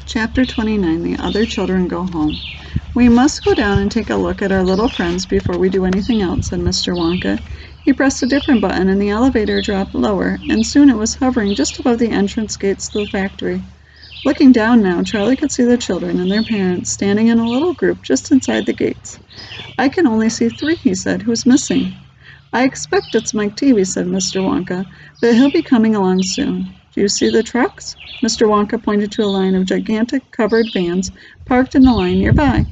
Chapter 29. The Other Children Go Home. "We must go down and take a look at our little friends before we do anything else," said Mr. Wonka. He pressed a different button and the elevator dropped lower, and soon it was hovering just above the entrance gates to the factory. Looking down now, Charlie could see the children and their parents standing in a little group just inside the gates. "I can only see 3, he said. "Who's missing?" "I expect it's Mike Teavee," said Mr. Wonka, "but he'll be coming along soon. Do you see the trucks?" Mr. Wonka pointed to a line of gigantic covered vans parked in the line nearby.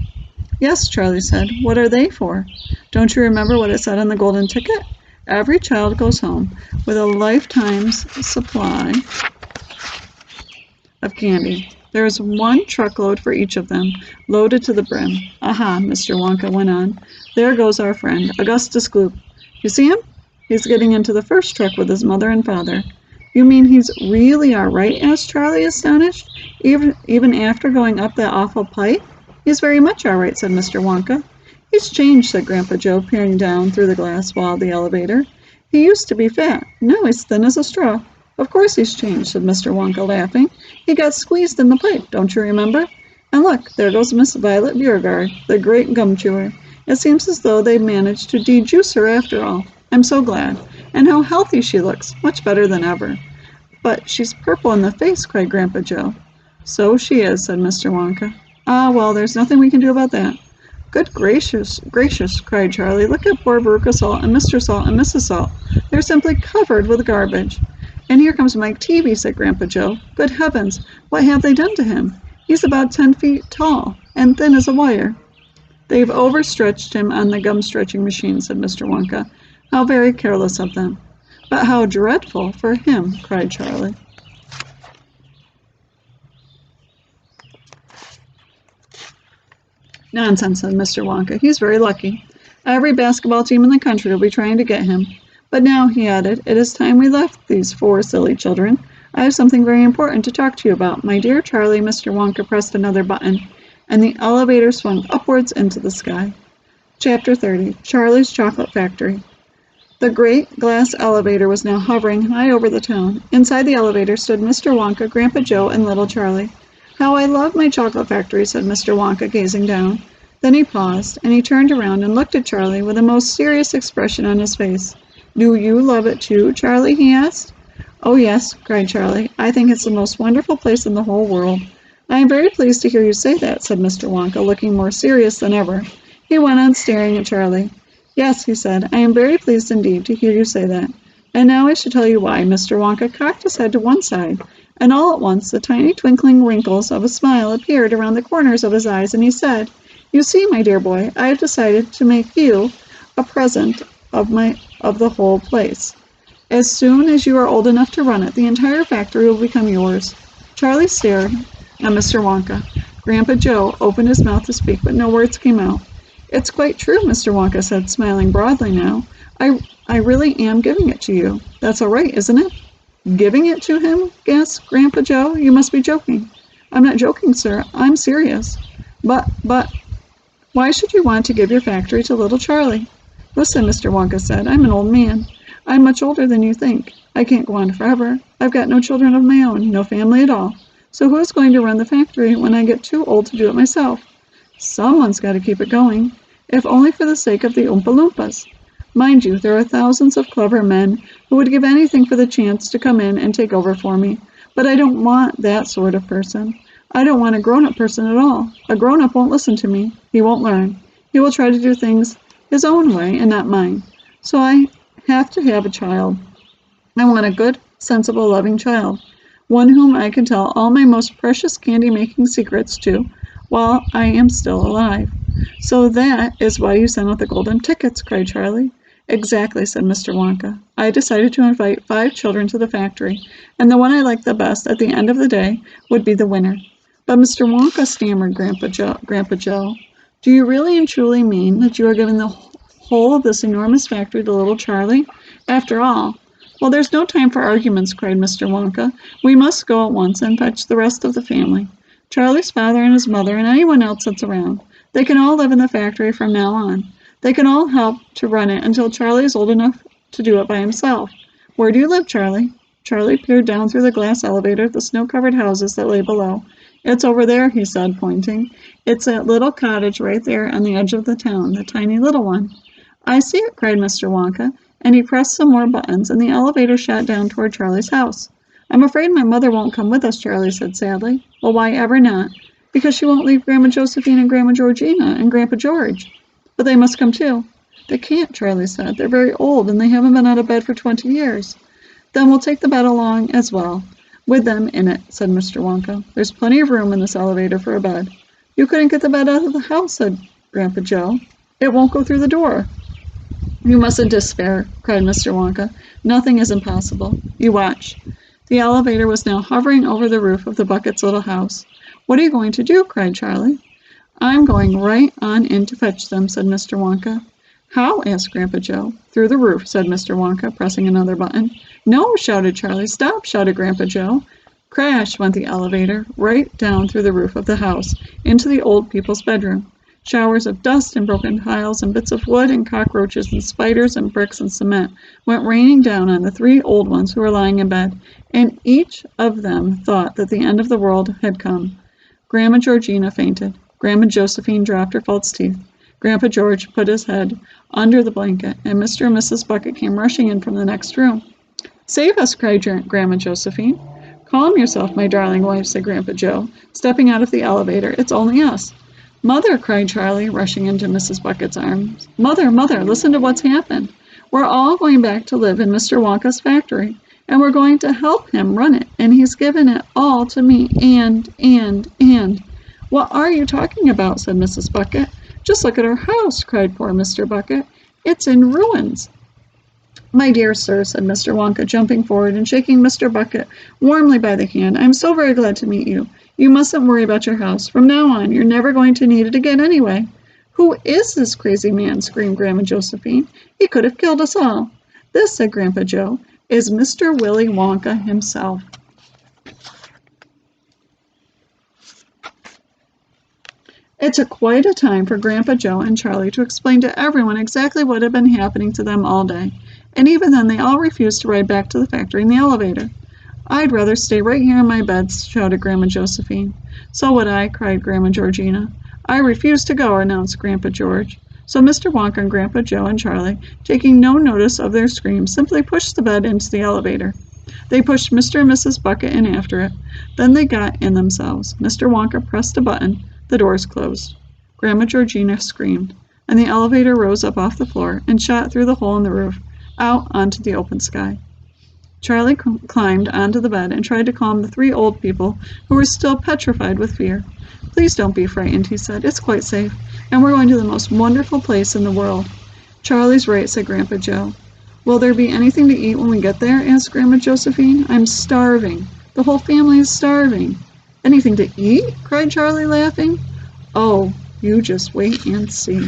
"Yes," Charlie said. "What are they for?" "Don't you remember what it said on the golden ticket? Every child goes home with a lifetime's supply of candy. There is 1 truckload for each of them, loaded to the brim. Aha," Mr. Wonka went on. "There goes our friend, Augustus Gloop. You see him? He's getting into the first truck with his mother and father." "You mean he's really all right?" asked Charlie, astonished. Even after going up that awful pipe?" "He's very much all right," said Mr. Wonka. "He's changed," said Grandpa Joe, peering down through the glass wall of the elevator. "He used to be fat. Now he's thin as a straw." "Of course he's changed," said Mr. Wonka, laughing. "He got squeezed in the pipe, don't you remember? And look, there goes Miss Violet Beauregard, the great gum chewer. It seems as though they'd managed to de-juice her after all. I'm so glad. And how healthy she looks, much better than ever." "But she's purple in the face," cried Grandpa Joe. "So she is," said Mr. Wonka. "Ah, well, there's nothing we can do about that." "Good gracious, gracious," cried Charlie. "Look at poor Veruca Salt and Mr. Salt and Mrs. Salt. They're simply covered with garbage." "And here comes Mike Teavee," said Grandpa Joe. "Good heavens, what have they done to him? He's about 10 feet tall and thin as a wire." "They've overstretched him on the gum-stretching machine," said Mr. Wonka. "How very careless of them." "But how dreadful for him," cried Charlie. "Nonsense," said Mr. Wonka. "He's very lucky. Every basketball team in the country will be trying to get him. But now," he added, "it is time we left these 4 silly children. I have something very important to talk to you about. My dear Charlie," Mr. Wonka pressed another button, and the elevator swung upwards into the sky. Chapter 30. Charlie's Chocolate Factory. The great glass elevator was now hovering high over the town. Inside the elevator stood Mr. Wonka, Grandpa Joe, and little Charlie. "How I love my chocolate factory," said Mr. Wonka, gazing down. Then he paused, and he turned around and looked at Charlie with a most serious expression on his face. "Do you love it too, Charlie?" he asked. "Oh, yes," cried Charlie. "I think it's the most wonderful place in the whole world." "I am very pleased to hear you say that," said Mr. Wonka, looking more serious than ever. He went on staring at Charlie. "Yes," he said, "I am very pleased indeed to hear you say that. And now I should tell you why." Mr. Wonka cocked his head to one side, and all at once the tiny twinkling wrinkles of a smile appeared around the corners of his eyes, and he said, "You see, my dear boy, I have decided to make you a present of the whole place. As soon as you are old enough to run it, the entire factory will become yours." Charlie stared at Mr. Wonka. Grandpa Joe opened his mouth to speak, but no words came out. "It's quite true," Mr. Wonka said, smiling broadly now. I really am giving it to you. That's all right, isn't it?" "Giving it to him?" gasped Grandpa Joe. "You must be joking." "I'm not joking, sir. I'm serious." But, why should you want to give your factory to little Charlie?" "Listen," Mr. Wonka said. "I'm an old man. I'm much older than you think. I can't go on forever. I've got no children of my own, no family at all. So who's going to run the factory when I get too old to do it myself? Someone's got to keep it going, if only for the sake of the Oompa Loompas. Mind you, there are thousands of clever men who would give anything for the chance to come in and take over for me. But I don't want that sort of person. I don't want a grown-up person at all. A grown-up won't listen to me. He won't learn. He will try to do things his own way and not mine. So I have to have a child. I want a good, sensible, loving child. One whom I can tell all my most precious candy-making secrets to while I am still alive." "So that is why you sent out the golden tickets," cried Charlie. "Exactly," said Mr. Wonka. "I decided to invite 5 children to the factory, and the one I liked the best at the end of the day would be the winner." "But Mr. Wonka," stammered Grandpa Joe, "do you really and truly mean that you are giving the whole of this enormous factory to little Charlie? After all—" "Well, there's no time for arguments," cried Mr. Wonka. "We must go at once and fetch the rest of the family. Charlie's father and his mother and anyone else that's around. They can all live in the factory from now on. They can all help to run it until Charlie is old enough to do it by himself. Where do you live, Charlie?" Charlie peered down through the glass elevator at the snow-covered houses that lay below. "It's over there," he said, pointing. "It's that little cottage right there on the edge of the town, the tiny little one." "I see it," cried Mr. Wonka, and he pressed some more buttons, and the elevator shot down toward Charlie's house. "I'm afraid my mother won't come with us," Charlie said sadly. "Well, why ever not?" "Because she won't leave Grandma Josephine and Grandma Georgina and Grandpa George." "But they must come too." "They can't," Charlie said. "They're very old, and they haven't been out of bed for 20 years." "Then we'll take the bed along as well, with them in it," said Mr. Wonka. "There's plenty of room in this elevator for a bed." "You couldn't get the bed out of the house," said Grandpa Joe. "It won't go through the door." "You mustn't despair," cried Mr. Wonka. "Nothing is impossible. You watch." The elevator was now hovering over the roof of the Buckets' little house. "What are you going to do?" cried Charlie. "I'm going right on in to fetch them," said Mr. Wonka. "How?" asked Grandpa Joe. "Through the roof," said Mr. Wonka, pressing another button. "No!" shouted Charlie. "Stop!" shouted Grandpa Joe. Crash went the elevator, right down through the roof of the house, into the old people's bedroom. Showers of dust and broken tiles and bits of wood and cockroaches and spiders and bricks and cement went raining down on the three old ones who were lying in bed, and each of them thought that the end of the world had come. Grandma Georgina fainted. Grandma Josephine dropped her false teeth. Grandpa George put his head under the blanket, and Mr. and Mrs. Bucket came rushing in from the next room. "Save us!" cried Grandma Josephine. "Calm yourself, my darling wife," said Grandpa Joe, stepping out of the elevator. "It's only us." "Mother!" cried Charlie, rushing into Mrs. Bucket's arms. "Mother, Mother, listen to what's happened. We're all going back to live in Mr. Wonka's factory, and we're going to help him run it, and he's given it all to me, and—" "What are you talking about?" said Mrs. Bucket. "Just look at our house!" cried poor Mr. Bucket. "It's in ruins." "My dear sir," said Mr. Wonka, jumping forward and shaking Mr. Bucket warmly by the hand, "I'm so very glad to meet you. You mustn't worry about your house. From now on, you're never going to need it again anyway." "Who is this crazy man?" screamed Grandma Josephine. "He could have killed us all." "This," said Grandpa Joe, "is Mr. Willy Wonka himself." It took quite a time for Grandpa Joe and Charlie to explain to everyone exactly what had been happening to them all day, and even then they all refused to ride back to the factory in the elevator. "I'd rather stay right here in my bed," shouted Grandma Josephine. "So would I," cried Grandma Georgina. "I refuse to go," announced Grandpa George. So Mr. Wonka and Grandpa Joe and Charlie, taking no notice of their screams, simply pushed the bed into the elevator. They pushed Mr. and Mrs. Bucket in after it. Then they got in themselves. Mr. Wonka pressed a button. The doors closed. Grandma Georgina screamed, and the elevator rose up off the floor and shot through the hole in the roof, out onto the open sky. Charlie climbed onto the bed and tried to calm the three old people who were still petrified with fear. "Please don't be frightened," he said. "It's quite safe, and we're going to the most wonderful place in the world." "Charlie's right," said Grandpa Joe. "Will there be anything to eat when we get there?" asked Grandma Josephine. "I'm starving. The whole family is starving." "Anything to eat?" cried Charlie, laughing. "Oh, you just wait and see."